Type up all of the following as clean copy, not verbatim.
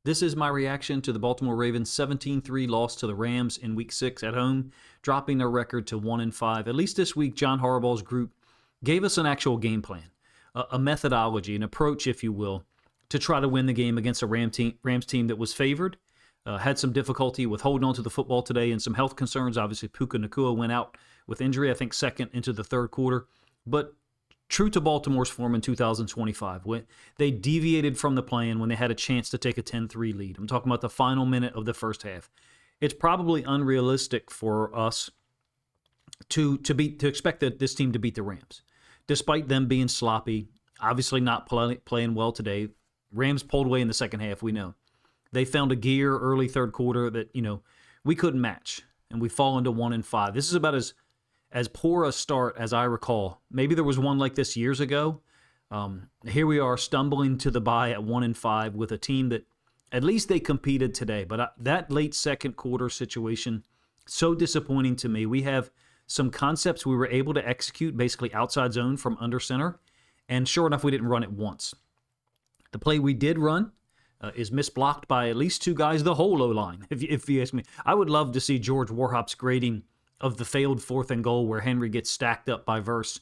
This is my reaction to the Baltimore Ravens' 17-3 loss to the Rams in Week 6 at home, dropping their record to 1-5. At least this week, John Harbaugh's group gave us an actual game plan, a methodology, an approach, if you will, to try to win the game against a Rams team that was favored, had some difficulty with holding on to the football today and some health concerns. Obviously, Puka Nacua went out with injury, I think second into the third quarter. But true to Baltimore's form in 2025, when they deviated from the plan when they had a chance to take a 10-3 lead. I'm talking about the final minute of the first half. It's probably unrealistic for us to expect that this team to beat the Rams, despite them being sloppy, obviously not playing well today. Rams pulled away in the second half, we know. They found a gear early third quarter that, we couldn't match, and we fall into 1-5. This is about as poor a start as I recall. Maybe there was one like this years ago. Here we are stumbling to the bye at 1-5 with a team that at least they competed today. But that late second quarter situation, so disappointing to me. We have some concepts we were able to execute basically outside zone from under center, and sure enough, we didn't run it once. The play we did run is misblocked by at least two guys, the whole O-line, if you ask me. I would love to see George Warhop's grading of the failed 4th and goal where Henry gets stacked up by Verse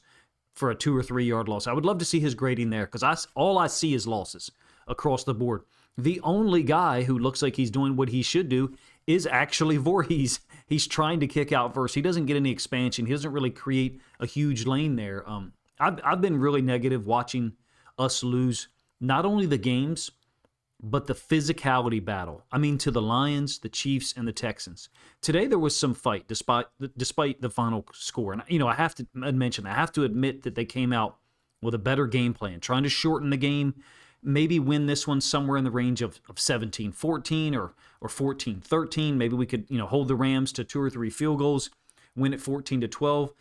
for a 2 or 3 yard loss. I would love to see his grading there because all I see is losses across the board. The only guy who looks like he's doing what he should do is actually Voorhees. He's trying to kick out Verse. He doesn't get any expansion. He doesn't really create a huge lane there. I've been really negative watching us lose not only the games, but the physicality battle. I mean, to the Lions, the Chiefs, and the Texans. Today there was some fight despite the final score. And, I have to admit that they came out with a better game plan, trying to shorten the game, maybe win this one somewhere in the range of 17-14 or 14-13. Maybe we could, hold the Rams to 2 or 3 field goals, win it 14-12.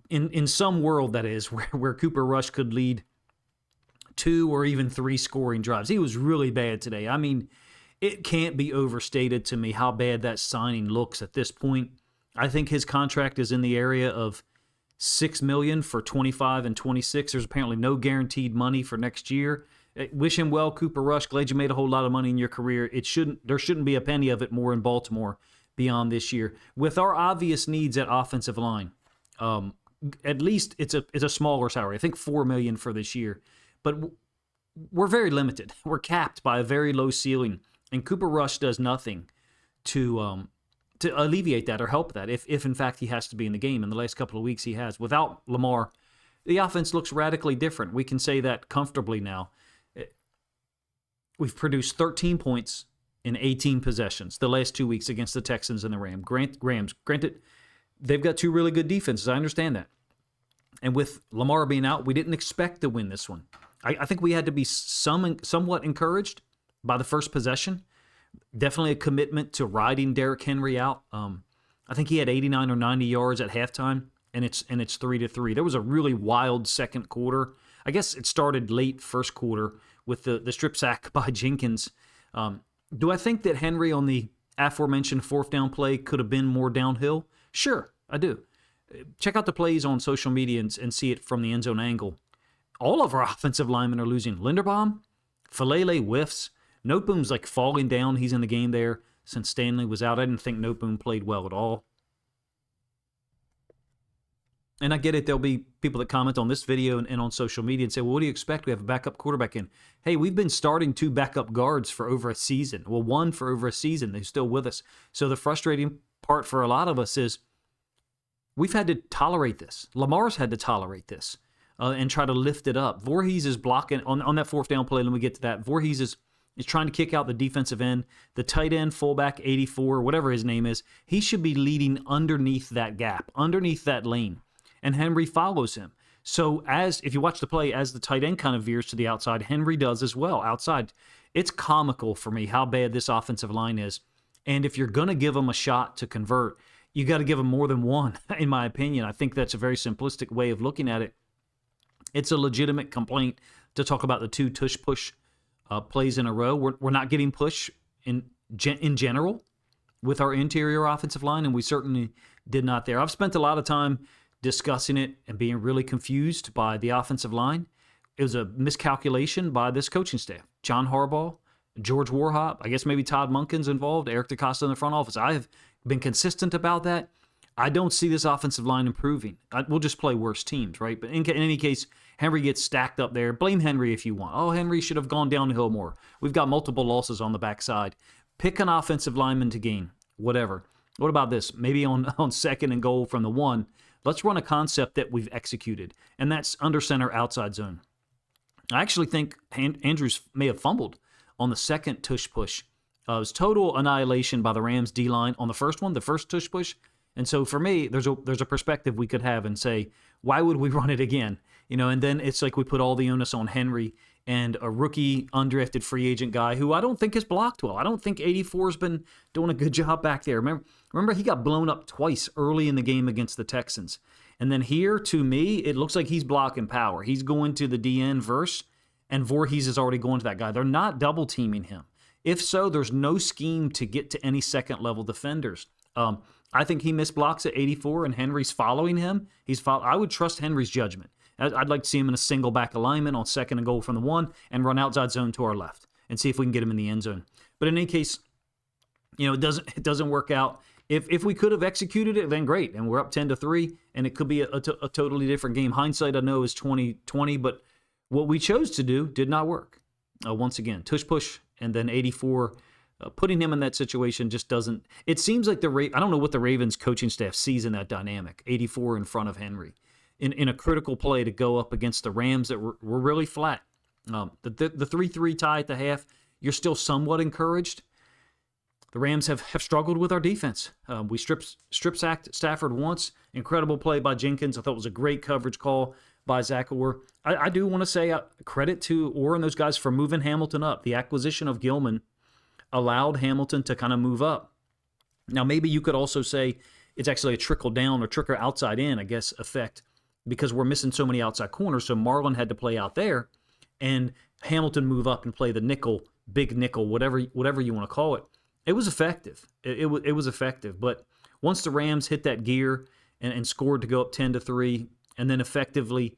In some world, that is, where Cooper Rush could lead 2 or even 3 scoring drives. He was really bad today. I mean, it can't be overstated to me how bad that signing looks at this point. I think his contract is in the area of $6 million for 25 and 26. There's apparently no guaranteed money for next year. Wish him well, Cooper Rush. Glad you made a whole lot of money in your career. There shouldn't be a penny of it more in Baltimore beyond this year. With our obvious needs at offensive line, at least it's a smaller salary. I think $4 million for this year. But we're very limited. We're capped by a very low ceiling, and Cooper Rush does nothing to alleviate that or help that. If in fact he has to be in the game, in the last couple of weeks he has. Without Lamar, the offense looks radically different. We can say that comfortably now. We've produced 13 points in 18 possessions the last 2 weeks against the Texans and the Rams. Granted, they've got 2 really good defenses. I understand that. And with Lamar being out, we didn't expect to win this one. I think we had to be somewhat encouraged by the first possession. Definitely a commitment to riding Derrick Henry out. I think he had 89 or 90 yards at halftime, and it's 3-3. There was a really wild second quarter. I guess it started late first quarter with the strip sack by Jenkins. Do I think that Henry on the aforementioned 4th down play could have been more downhill? Sure, I do. Check out the plays on social media and see it from the end zone angle. All of our offensive linemen are losing. Linderbaum, Falele whiffs. Noteboom's like falling down. He's in the game there since Stanley was out. I didn't think Noteboom played well at all. And I get it. There'll be people that comment on this video and on social media and say, well, what do you expect? We have a backup quarterback in. Hey, we've been starting 2 backup guards for over a season. Well, 1 for over a season. They're still with us. So the frustrating part for a lot of us is we've had to tolerate this. Lamar's had to tolerate this and try to lift it up. Voorhees is blocking on that 4th down play. Let me get to that. Voorhees is trying to kick out the defensive end. The tight end, fullback, 84, whatever his name is, he should be leading underneath that gap, underneath that lane. And Henry follows him. So if you watch the play, as the tight end kind of veers to the outside, Henry does as well outside. It's comical for me how bad this offensive line is. And if you're going to give them a shot to convert, you got to give them more than one, in my opinion. I think that's a very simplistic way of looking at it. It's a legitimate complaint to talk about the 2 tush-push plays in a row. We're not getting push in general with our interior offensive line, and we certainly did not there. I've spent a lot of time discussing it and being really confused by the offensive line. It was a miscalculation by this coaching staff. John Harbaugh, George Warhop. I guess maybe Todd Monken's involved. Eric DeCosta in the front office. I have been consistent about that. I don't see this offensive line improving. We'll just play worse teams, right? But in any case, Henry gets stacked up there. Blame Henry if you want. Oh, Henry should have gone downhill more. We've got multiple losses on the backside. Pick an offensive lineman to gain, whatever. What about this? Maybe on second and goal from the 1, let's run a concept that we've executed, and that's under center outside zone. I actually think Andrews may have fumbled on the second tush push. It was total annihilation by the Rams D-line on the first one, the first tush push. And so for me, there's a perspective we could have and say, why would we run it again? And then it's like we put all the onus on Henry and a rookie undrafted free agent guy who I don't think has blocked well. I don't think 84 has been doing a good job back there. Remember he got blown up twice early in the game against the Texans. And then here, to me, it looks like he's blocking power. He's going to the DN verse, and Voorhees is already going to that guy. They're not double teaming him. If so, there's no scheme to get to any second-level defenders. I think he missed blocks at 84, and Henry's following him. I would trust Henry's judgment. I'd like to see him in a single back alignment on second and goal from the 1 and run outside zone to our left and see if we can get him in the end zone. But in any case, it doesn't work out. If we could have executed it, then great, and we're up 10-3, and it could be a totally different game. Hindsight, I know, is 20/20, but what we chose to do did not work. Once again, tush push, and then 84. Putting him in that situation just doesn't. It seems like I don't know what the Ravens coaching staff sees in that dynamic. 84 in front of Henry, in a critical play to go up against the Rams that were really flat. The 3-3 tie at the half, you're still somewhat encouraged. The Rams have struggled with our defense. We strip sacked Stafford once. Incredible play by Jenkins. I thought it was a great coverage call by Zach Orr. I do want to say credit to Orr and those guys for moving Hamilton up. The acquisition of Gilman allowed Hamilton to kind of move up. Now, maybe you could also say it's actually a trickle down or trickle outside in, I guess, effect, because we're missing so many outside corners. So Marlon had to play out there, and Hamilton move up and play the nickel, big nickel, whatever you want to call it. It was effective. It was effective. But once the Rams hit that gear and scored to go up 10-3, and then effectively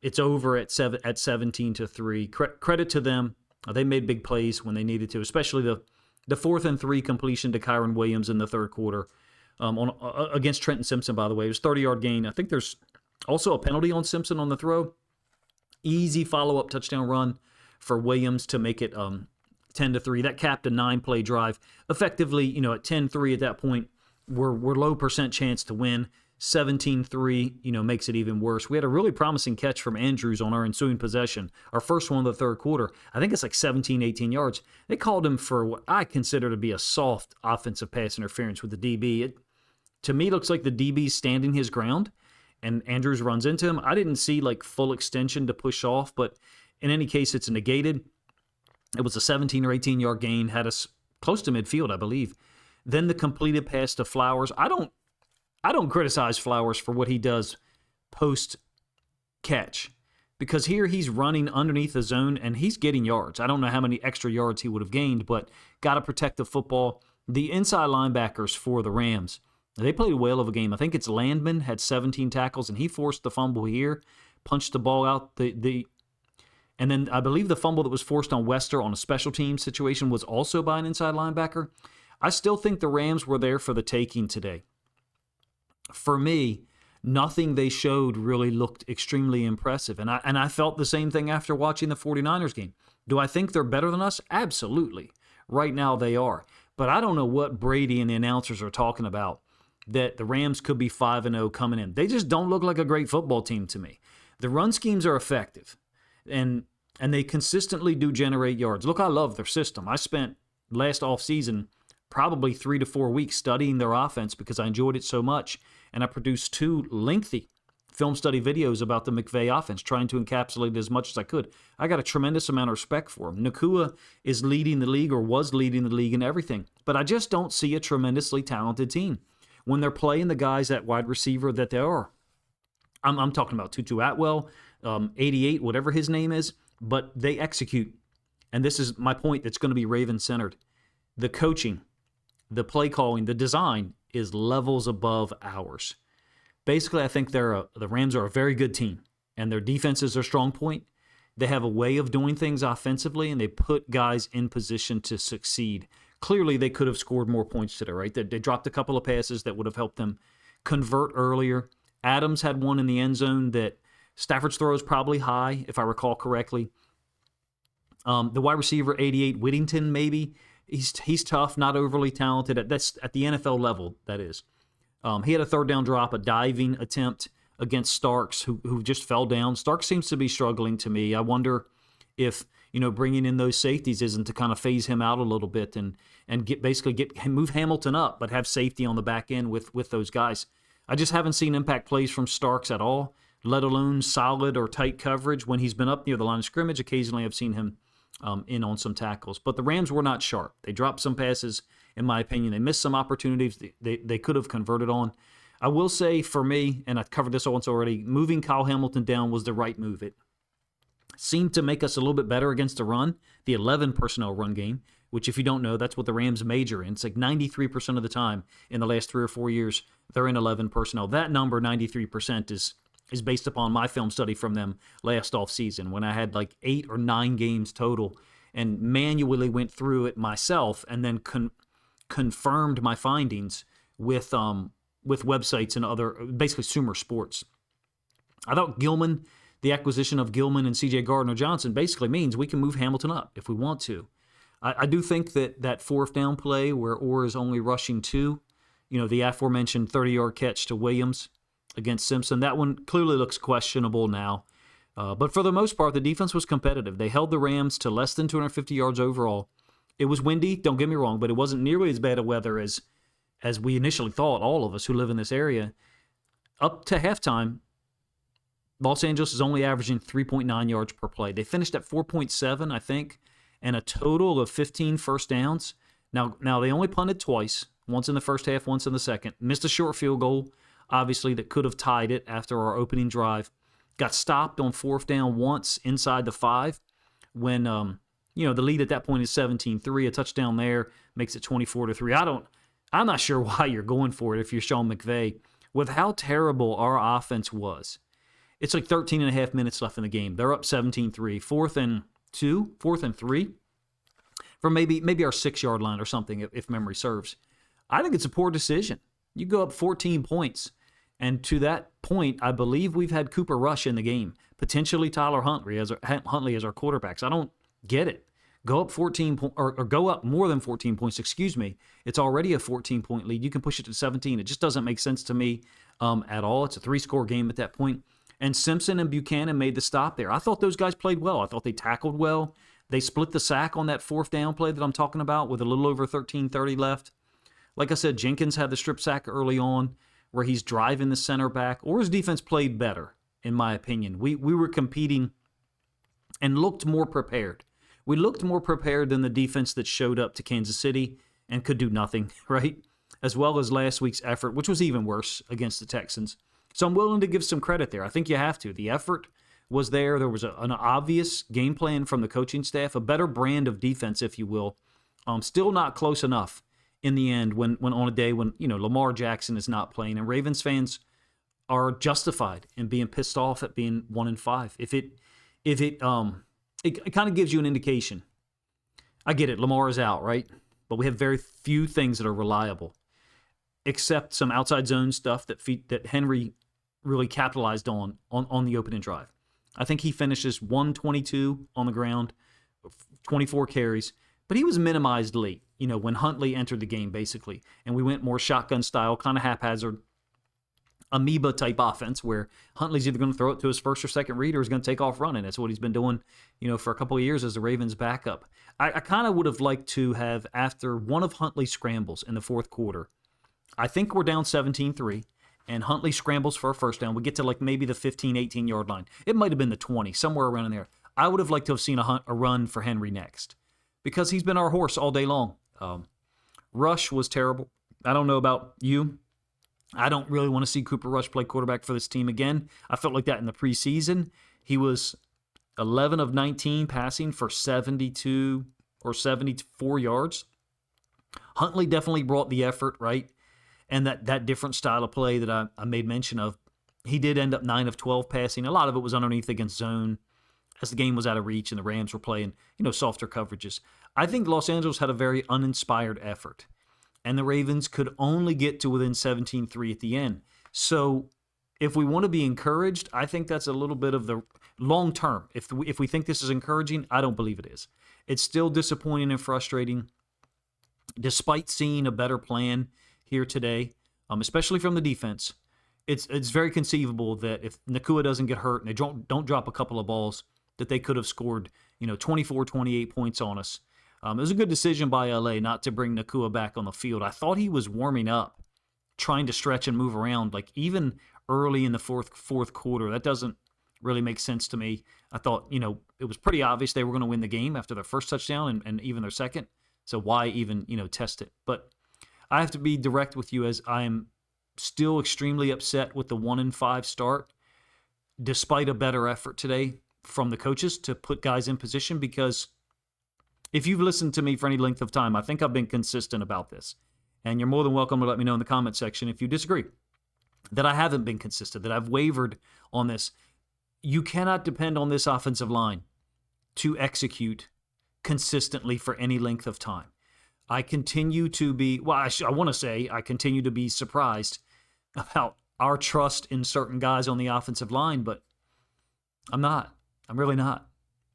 it's over at 17-3. Credit to them. They made big plays when they needed to, especially the 4th and 3 completion to Kyron Williams in the third quarter against Trenton Simpson, by the way. It was a 30-yard gain. I think there's also a penalty on Simpson on the throw. Easy follow-up touchdown run for Williams to make it 10-3. That capped a 9-play drive. Effectively, at 10-3 at that point, we're low percent chance to win. 17-3, makes it even worse. We had a really promising catch from Andrews on our ensuing possession, our first one of the third quarter. I think it's like 17, 18 yards. They called him for what I consider to be a soft offensive pass interference with the DB. It, to me, looks like the DB's standing his ground, and Andrews runs into him. I didn't see like full extension to push off, but in any case, it's negated. It was a 17 or 18-yard gain, had us close to midfield, I believe. Then the completed pass to Flowers. I don't criticize Flowers for what he does post-catch, because here he's running underneath the zone and he's getting yards. I don't know how many extra yards he would have gained, but got to protect the football. The inside linebackers for the Rams, they played a whale of a game. I think it's Landman had 17 tackles, and he forced the fumble here, punched the ball out. And then I believe the fumble that was forced on Wester on a special team situation was also by an inside linebacker. I still think the Rams were there for the taking today. For me, nothing they showed really looked extremely impressive. And I felt the same thing after watching the 49ers game. Do I think they're better than us? Absolutely. Right now they are. But I don't know what Brady and the announcers are talking about, that the Rams could be 5-0 coming in. They just don't look like a great football team to me. The run schemes are effective, and they consistently do generate yards. Look, I love their system. I spent last offseason probably 3 to 4 weeks studying their offense because I enjoyed it so much, and I produced 2 lengthy film study videos about the McVay offense, trying to encapsulate it as much as I could. I got a tremendous amount of respect for him. Nacua is leading the league, or was leading the league in everything, but I just don't see a tremendously talented team when they're playing the guys at wide receiver that they are. I'm talking about Tutu Atwell, 88, whatever his name is, but they execute. And this is my point that's going to be Raven-centered. The coaching, the play calling, the design is levels above ours. Basically, I think the Rams are a very good team, and their defense is their strong point. They have a way of doing things offensively, and they put guys in position to succeed. Clearly, they could have scored more points today, right? They dropped a couple of passes that would have helped them convert earlier. Adams had one in the end zone that Stafford's throw is probably high, if I recall correctly. The wide receiver, 88, Whittington, maybe. He's tough, not overly talented. That's at the NFL level, that is. He had a third down drop, a diving attempt against Starks, who just fell down. Starks seems to be struggling to me. I wonder if bringing in those safeties isn't to kind of phase him out a little bit and move Hamilton up, but have safety on the back end with those guys. I just haven't seen impact plays from Starks at all, let alone solid or tight coverage. When he's been up near the line of scrimmage, occasionally I've seen him in on some tackles. But the Rams were not sharp. They dropped some passes, in my opinion. They missed some opportunities they could have converted on. I will say, for me, and I've covered this once already, moving Kyle Hamilton down was the right move. It seemed to make us a little bit better against the run, the 11 personnel run game, which, if you don't know, that's what the Rams major in. It's like 93% of the time in the last 3 or 4 years, they're in 11 personnel. That number, 93%, is based upon my film study from them last offseason when I had like 8 or 9 games total and manually went through it myself and then confirmed my findings with websites and other, basically Sumer Sports. I thought the acquisition of Gilman and C.J. Gardner-Johnson basically means we can move Hamilton up if we want to. I do think that fourth down play where Orr is only rushing 2, the aforementioned 30-yard catch to Williams against Simpson, that one clearly looks questionable now. But for the most part, the defense was competitive. They held the Rams to less than 250 yards overall. It was windy, don't get me wrong, but it wasn't nearly as bad a weather as we initially thought, all of us who live in this area. Up to halftime, Los Angeles is only averaging 3.9 yards per play. They finished at 4.7, I think, and a total of 15 first downs. Now they only punted twice, once in the first half, once in the second. Missed a short field goal, obviously, that could have tied it after our opening drive. Got stopped on fourth down once inside the 5 when, the lead at that point is 17-3. A touchdown there makes it 24-3. I'm not sure why you're going for it if you're Sean McVay. With how terrible our offense was, it's like 13 and a half minutes left in the game. They're up 17-3. Fourth and 3 from maybe our 6-yard line or something, if memory serves. I think it's a poor decision. You go up 14 points. And to that point, I believe we've had Cooper Rush in the game, potentially Tyler Huntley as our quarterbacks. I don't get it. Go up 14 or go up more than 14 points. Excuse me. It's already a 14-point lead. You can push it to 17. It just doesn't make sense to me at all. It's a 3-score game at that point. And Simpson and Buchanan made the stop there. I thought those guys played well. I thought they tackled well. They split the sack on that fourth down play that I'm talking about with a little over 13:30 left. Like I said, Jenkins had the strip sack early on where he's driving the center back. Or his defense played better, in my opinion. We were competing and looked more prepared. We looked more prepared than the defense that showed up to Kansas City and could do nothing, right? As well as last week's effort, which was even worse against the Texans. So I'm willing to give some credit there. I think you have to. The effort was there. There was an obvious game plan from the coaching staff, a better brand of defense, if you will. Still not close enough in the end when on a day when Lamar Jackson is not playing, and Ravens fans are justified in being pissed off at being 1-5. It kind of gives you an indication. I get it, Lamar is out, right? But we have very few things that are reliable, except some outside zone stuff that Henry really capitalized on the opening drive. I think he finishes 122 on the ground, 24 carries, but he was minimized late, when Huntley entered the game, basically. And we went more shotgun style, kind of haphazard, amoeba-type offense where Huntley's either going to throw it to his first or second read or he's going to take off running. That's what he's been doing, for a couple of years as the Ravens' backup. I kind of would have liked to have, after one of Huntley's scrambles in the fourth quarter, I think we're down 17-3, and Huntley scrambles for a first down. We get to maybe the 15, 18-yard line. It might have been the 20, somewhere around in there. I would have liked to have seen a run for Henry next because he's been our horse all day long. Rush was terrible. I don't know about you. I don't really want to see Cooper Rush play quarterback for this team again. I felt like that in the preseason. He was 11 of 19 passing for 72 or 74 yards. Huntley definitely brought the effort, right? And that different style of play that I made mention of. He did end up 9 of 12 passing. A lot of it was underneath against zone. as the game was out of reach and the Rams were playing, softer coverages. I think Los Angeles had a very uninspired effort, and the Ravens could only get to within 17-3 at the end. So if we want to be encouraged, I think that's a little bit of the long term. If we think this is encouraging, I don't believe it is. It's still disappointing and frustrating, despite seeing a better plan here today, especially from the defense. It's very conceivable that if Nacua doesn't get hurt and they don't drop a couple of balls, that they could have scored 24, 28 points on us. It was a good decision by LA not to bring Nacua back on the field. I thought he was warming up, trying to stretch and move around, like even early in the fourth quarter. That doesn't really make sense to me. I thought, it was pretty obvious they were going to win the game after their first touchdown and even their second. So why even, test it? But I have to be direct with you, as I am still extremely upset with the 1-5 start, despite a better effort today from the coaches to put guys in position. Because if you've listened to me for any length of time, I think I've been consistent about this. And you're more than welcome to let me know in the comment section if you disagree, that I haven't been consistent, that I've wavered on this. You cannot depend on this offensive line to execute consistently for any length of time. I continue to be, I want to say I continue to be surprised about our trust in certain guys on the offensive line, but I'm not. I'm really not.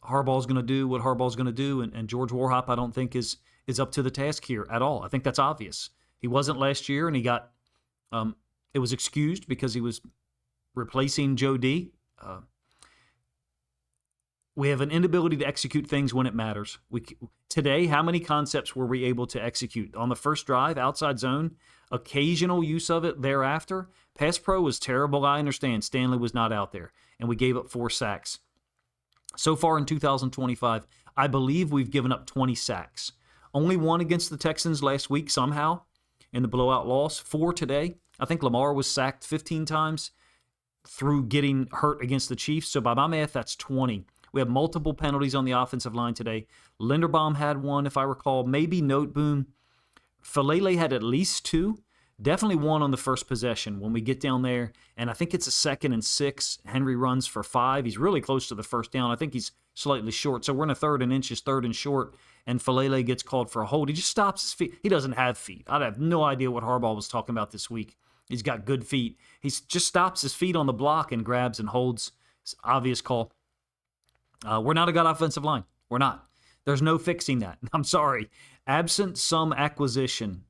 Harbaugh's going to do what Harbaugh's going to do, and George Warhop I don't think is up to the task here at all. I think that's obvious. He wasn't last year, and he got it was excused because he was replacing Joe D. We have an inability to execute things when it matters. Today, how many concepts were we able to execute? On the first drive, outside zone, occasional use of it thereafter. Pass pro was terrible, I understand. Stanley was not out there, and we gave up 4 sacks. So far in 2025, I believe we've given up 20 sacks. Only 1 against the Texans last week somehow in the blowout loss. 4 today. I think Lamar was sacked 15 times through getting hurt against the Chiefs. So by my math, that's 20. We have multiple penalties on the offensive line today. Linderbaum had 1, if I recall. Maybe Noteboom. Falele had at least 2. Definitely 1 on the first possession when we get down there. And I think it's a 2nd and 6. Henry runs for 5. He's really close to the first down. I think he's slightly short. So we're in a 3rd and inches, 3rd and short. And Falele gets called for a hold. He just stops his feet. He doesn't have feet. I have no idea what Harbaugh was talking about this week. He's got good feet. He just stops his feet on the block and grabs and holds. It's an obvious call. We're not a good offensive line. We're not. There's no fixing that. I'm sorry. Absent some acquisition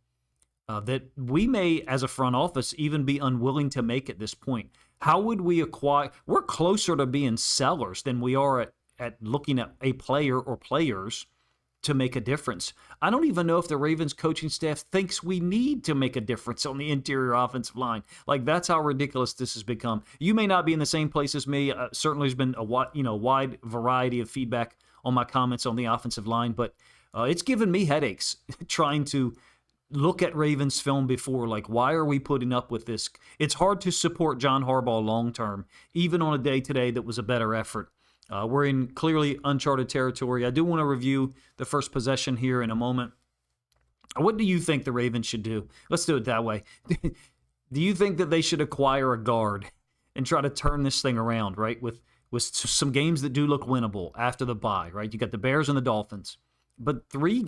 that we may, as a front office, even be unwilling to make at this point. How would we acquire? We're closer to being sellers than we are at looking at a player or players to make a difference. I don't even know if the Ravens coaching staff thinks we need to make a difference on the interior offensive line. Like, that's how ridiculous this has become. You may not be in the same place as me. Certainly, there's been a wide variety of feedback on my comments on the offensive line, but it's given me headaches trying to look at Ravens film before. Like, why are we putting up with this? It's hard to support John Harbaugh long term, even on a day today that was a better effort. We're in clearly uncharted territory. I do want to review the first possession here in a moment. What do you think the Ravens should do? Let's do it that way. Do you think that they should acquire a guard and try to turn this thing around, right? With some games that do look winnable after the bye, right? You got the Bears and the Dolphins, but three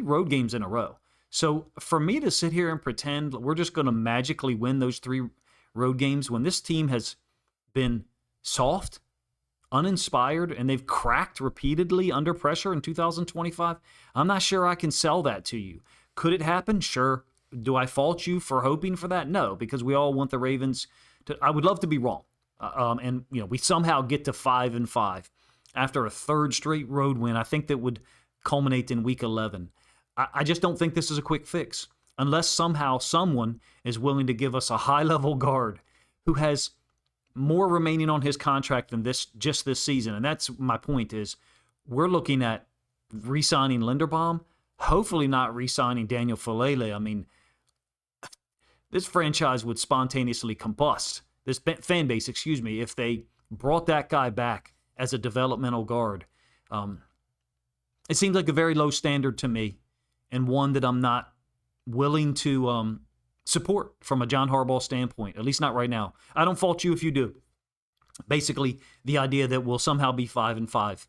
road games in a row. So for me to sit here and pretend we're just going to magically win those 3 road games when this team has been soft, uninspired, and they've cracked repeatedly under pressure in 2025, I'm not sure I can sell that to you. Could it happen? Sure. Do I fault you for hoping for that? No, because we all want the Ravens to. I would love to be wrong. And we somehow get to 5-5 after a 3rd straight road win. I think that would culminate in week 11. I just don't think this is a quick fix unless somehow someone is willing to give us a high-level guard who has more remaining on his contract than this season. And that's my point, is we're looking at re-signing Linderbaum, hopefully not re-signing Daniel Falele. I mean, this franchise would spontaneously combust, this fan base, if they brought that guy back as a developmental guard. It seems like a very low standard to me, and one that I'm not willing to support from a John Harbaugh standpoint, at least not right now. I don't fault you if you do. Basically, the idea that we'll somehow be 5-5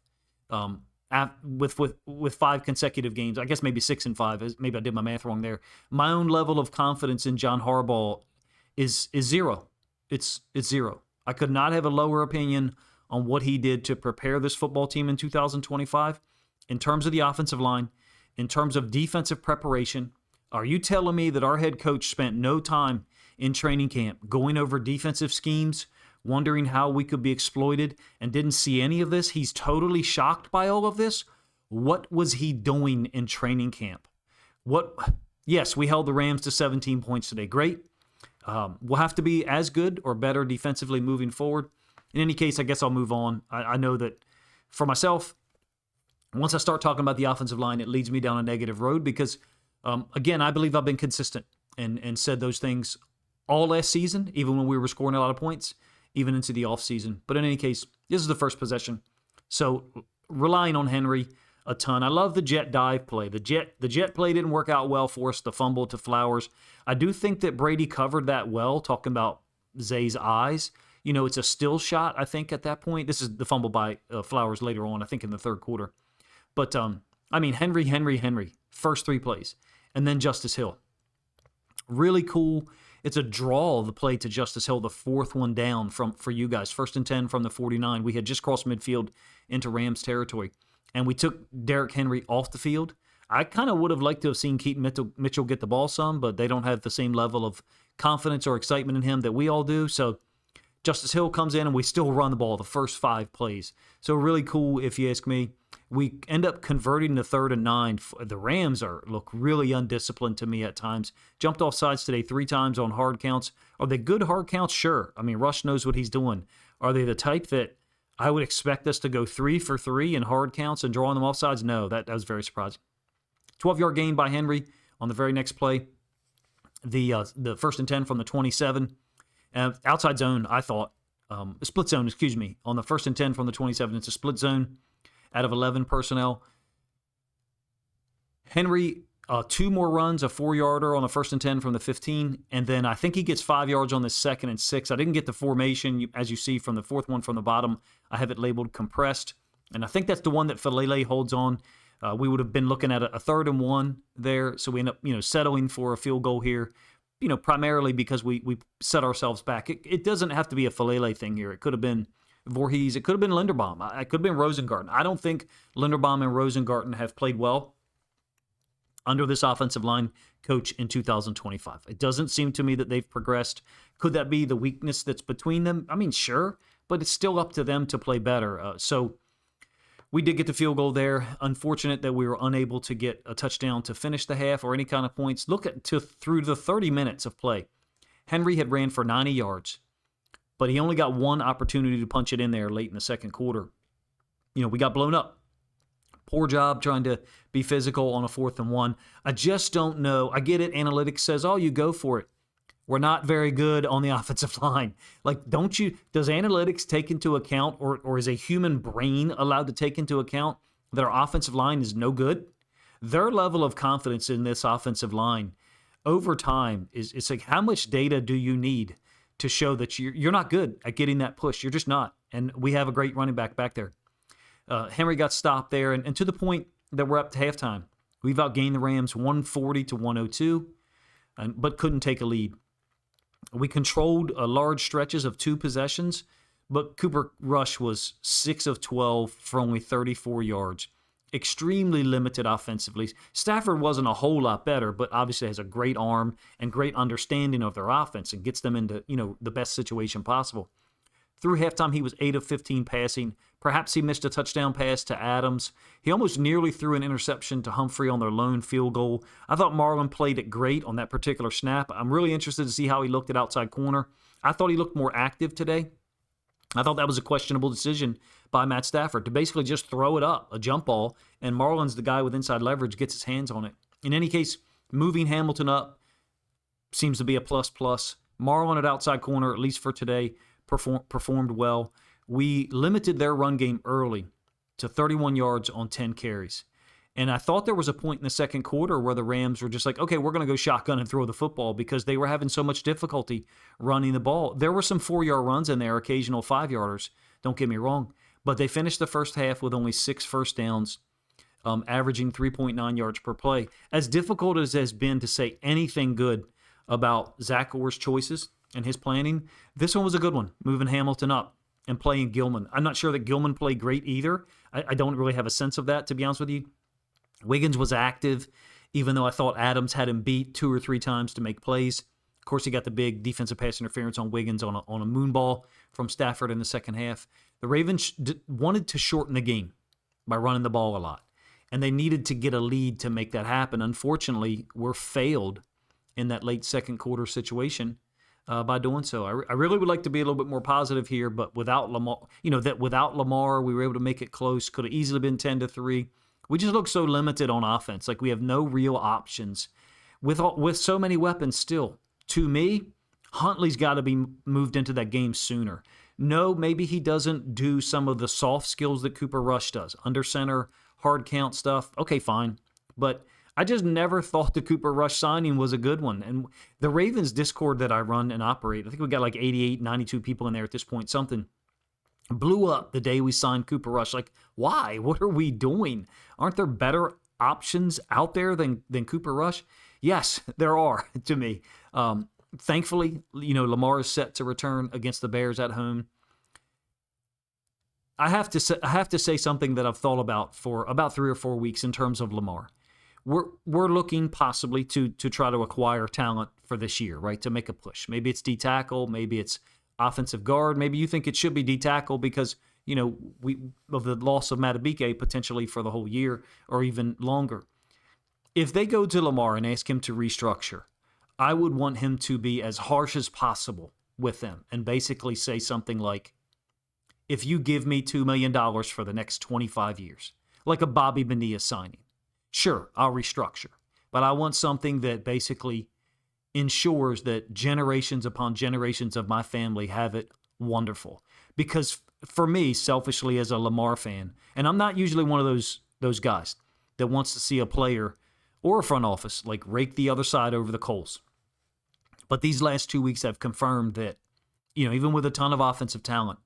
with 5 consecutive games. I guess maybe 6-5. Maybe I did my math wrong there. My own level of confidence in John Harbaugh is zero. It's zero. I could not have a lower opinion on what he did to prepare this football team in 2025 in terms of the offensive line, in terms of defensive preparation. Are you telling me that our head coach spent no time in training camp going over defensive schemes, wondering how we could be exploited, and didn't see any of this? He's totally shocked by all of this. What was he doing in training camp? Yes, we held the Rams to 17 points today. Great. We'll have to be as good or better defensively moving forward. In any case, I guess I'll move on. I know that for myself, once I start talking about the offensive line, it leads me down a negative road because, again, I believe I've been consistent and said those things all last season, even when we were scoring a lot of points, even into the offseason. But in any case, this is the first possession. So relying on Henry a ton. I love the jet dive play. The jet play didn't work out well for us, the fumble to Flowers. I do think that Brady covered that well, talking about Zay's eyes. It's a still shot, I think, at that point. This is the fumble by Flowers later on, I think, in the third quarter. But, Henry, first 3 plays. And then Justice Hill. Really cool. It's a draw, the play to Justice Hill, the 4th one down for you guys. 1st and 10 from the 49. We had just crossed midfield into Rams territory. And we took Derrick Henry off the field. I kind of would have liked to have seen Keaton Mitchell get the ball some, but they don't have the same level of confidence or excitement in him that we all do. So Justice Hill comes in, and we still run the ball the first 5 plays. So really cool, if you ask me. We end up converting the 3rd and 9. The Rams look really undisciplined to me at times. Jumped off sides today 3 times on hard counts. Are they good hard counts? Sure. Rush knows what he's doing. Are they the type that I would expect us to go 3 for 3 in hard counts and drawing them off sides? No, that was very surprising. 12-yard gain by Henry on the very next play. The 1st and 10 from the 27. Outside zone, I thought. Split zone, excuse me. On the 1st and 10 from the 27, it's a split zone out of 11 personnel. Henry, 2 more runs, a 4-yarder on the 1st and 10 from the 15, and then I think he gets 5 yards on the 2nd and 6. I didn't get the formation, as you see from the 4th one from the bottom. I have it labeled compressed, and I think that's the one that Falele holds on. We would have been looking at a 3rd and 1 there, so we end up settling for a field goal here, primarily because we set ourselves back. It doesn't have to be a Falele thing here. It could have been Voorhees. It could have been Linderbaum. It could have been Rosengarten. I don't think Linderbaum and Rosengarten have played well under this offensive line coach in 2025. It doesn't seem to me that they've progressed. Could that be the weakness that's between them? Sure, but it's still up to them to play better. So we did get the field goal there. Unfortunate that we were unable to get a touchdown to finish the half or any kind of points. Look through the 30 minutes of play. Henry had ran for 90 yards. But he only got 1 opportunity to punch it in there late in the second quarter. We got blown up. Poor job trying to be physical on a 4th and 1. I just don't know. I get it. Analytics says, you go for it. We're not very good on the offensive line. Does analytics take into account, or is a human brain allowed to take into account that our offensive line is no good? Their level of confidence in this offensive line over time it's like, how much data do you need to show that you're not good at getting that push? You're just not. And we have a great running back there. Henry got stopped there. And to the point that we're up to halftime, we've outgained the Rams 140-102, but couldn't take a lead. We controlled large stretches of 2 possessions, but Cooper Rush was 6 of 12 for only 34 yards. Extremely limited offensively. Stafford wasn't a whole lot better, but obviously has a great arm and great understanding of their offense and gets them into, the best situation possible. Through halftime, he was 8 of 15 passing. Perhaps he missed a touchdown pass to Adams. He almost nearly threw an interception to Humphrey on their lone field goal. I thought Marlon played it great on that particular snap. I'm really interested to see how he looked at outside corner. I thought he looked more active today. I thought that was a questionable decision by Matt Stafford to basically just throw it up, a jump ball, and Marlon's the guy with inside leverage, gets his hands on it. In any case, moving Hamilton up seems to be a plus. Marlon at outside corner, at least for today, performed well. We limited their run game early to 31 yards on 10 carries. And I thought there was a point in the second quarter where the Rams were just like, okay, we're going to go shotgun and throw the football because they were having so much difficulty running the ball. There were some 4-yard runs in there, occasional 5-yarders, don't get me wrong. But they finished the first half with only 6 first downs, averaging 3.9 yards per play. As difficult as it has been to say anything good about Zach Orr's choices and his planning, this one was a good one, moving Hamilton up and playing Gilman. I'm not sure that Gilman played great either. I don't really have a sense of that, to be honest with you. Wiggins was active, even though I thought Adams had him beat 2 or 3 times to make plays. Of course, he got the big defensive pass interference on Wiggins on a moon ball from Stafford in the second half. The Ravens wanted to shorten the game by running the ball a lot, and they needed to get a lead to make that happen. Unfortunately, we're failed in that late second quarter situation by doing so. I really would like to be a little bit more positive here, but without Lamar, without Lamar, we were able to make it close. Could have easily been 10-3. We just look so limited on offense. Like we have no real options with so many weapons still. To me, Huntley's got to be moved into that game sooner. No, maybe he doesn't do some of the soft skills that Cooper Rush does. Under center, hard count stuff. Okay, fine. But I just never thought the Cooper Rush signing was a good one. And the Ravens Discord that I run and operate, I think we got like 88, 92 people in there at this point, something, blew up the day we signed Cooper Rush. Like, why? What are we doing? Aren't there better options out there than Cooper Rush? Yes, there are, to me. Thankfully, Lamar is set to return against the Bears at home. I have to say something that I've thought about for about 3 or 4 weeks in terms of Lamar. We're looking possibly to try to acquire talent for this year, right? To make a push. Maybe it's D tackle, maybe it's offensive guard. Maybe you think it should be D tackle because we of the loss of Madubuike potentially for the whole year or even longer. If they go to Lamar and ask him to restructure, I would want him to be as harsh as possible with them and basically say something like, if you give me $2 million for the next 25 years, like a Bobby Bonilla signing, sure, I'll restructure. But I want something that basically ensures that generations upon generations of my family have it wonderful. Because for me, selfishly as a Lamar fan, and I'm not usually one of those guys that wants to see a player or a front office like rake the other side over the coals. But these last 2 weeks have confirmed that, even with a ton of offensive talent,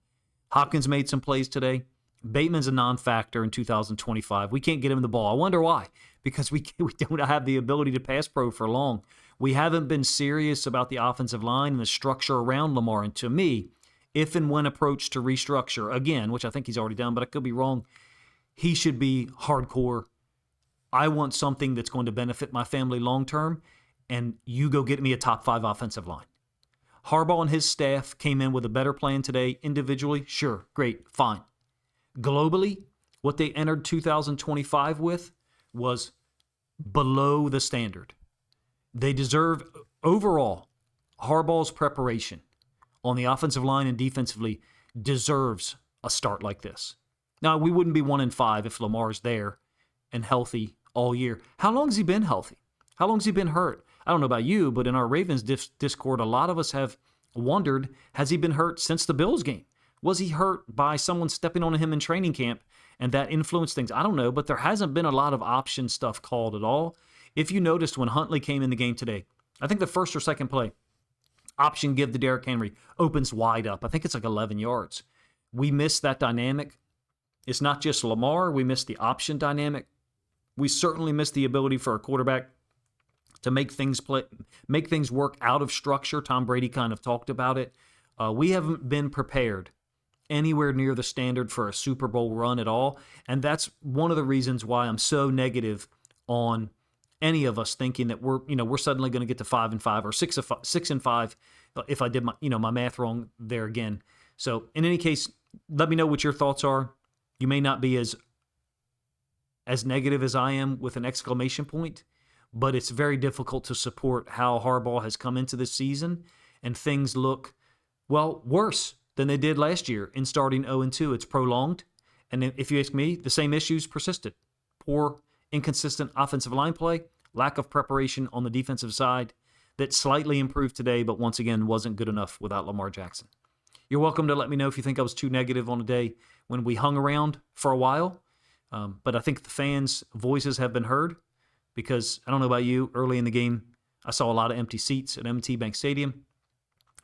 Hopkins made some plays today. Bateman's a non-factor in 2025. We can't get him the ball. I wonder why. Because we don't have the ability to pass pro for long. We haven't been serious about the offensive line and the structure around Lamar. And to me, if and when approached to restructure, again, which I think he's already done, but I could be wrong, he should be hardcore. I want something that's going to benefit my family long-term, and you go get me a top 5 offensive line. Harbaugh and his staff came in with a better plan today. Individually, sure, great, fine. Globally, what they entered 2025 with was below the standard. They deserve, overall, Harbaugh's preparation on the offensive line and defensively deserves a start like this. Now, we wouldn't be 1-5 if Lamar's there and healthy all year. How long has he been healthy? How long has he been hurt? I don't know about you, but in our Ravens Discord, a lot of us have wondered, has he been hurt since the Bills game? Was he hurt by someone stepping on him in training camp and that influenced things? I don't know, but there hasn't been a lot of option stuff called at all. If you noticed when Huntley came in the game today, I think the first or second play, option give to Derrick Henry, opens wide up. I think it's like 11 yards. We missed that dynamic. It's not just Lamar. We missed the option dynamic. We certainly missed the ability for a quarterback to make things work out of structure. Tom Brady kind of talked about it. We haven't been prepared anywhere near the standard for a Super Bowl run at all, and that's one of the reasons why I'm so negative on any of us thinking that we're suddenly going to get to 5-5 or 6-5 if I did my math wrong there again. So in any case, let me know what your thoughts are. You may not be as negative as I am with an exclamation point, but it's very difficult to support how Harbaugh has come into this season, and things look, well, worse than they did last year in starting 0-2. It's prolonged, and if you ask me, the same issues persisted. Poor, inconsistent offensive line play, lack of preparation on the defensive side that slightly improved today, but once again wasn't good enough without Lamar Jackson. You're welcome to let me know if you think I was too negative on a day when we hung around for a while. But I think the fans' voices have been heard because I don't know about you, early in the game, I saw a lot of empty seats at M&T Bank Stadium.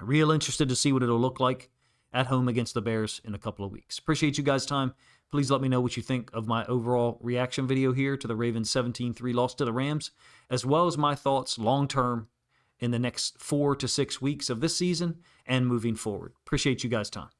Real interested to see what it'll look like at home against the Bears in a couple of weeks. Appreciate you guys' time. Please let me know what you think of my overall reaction video here to the Ravens 17-3 loss to the Rams, as well as my thoughts long-term in the next 4 to 6 weeks of this season and moving forward. Appreciate you guys' time.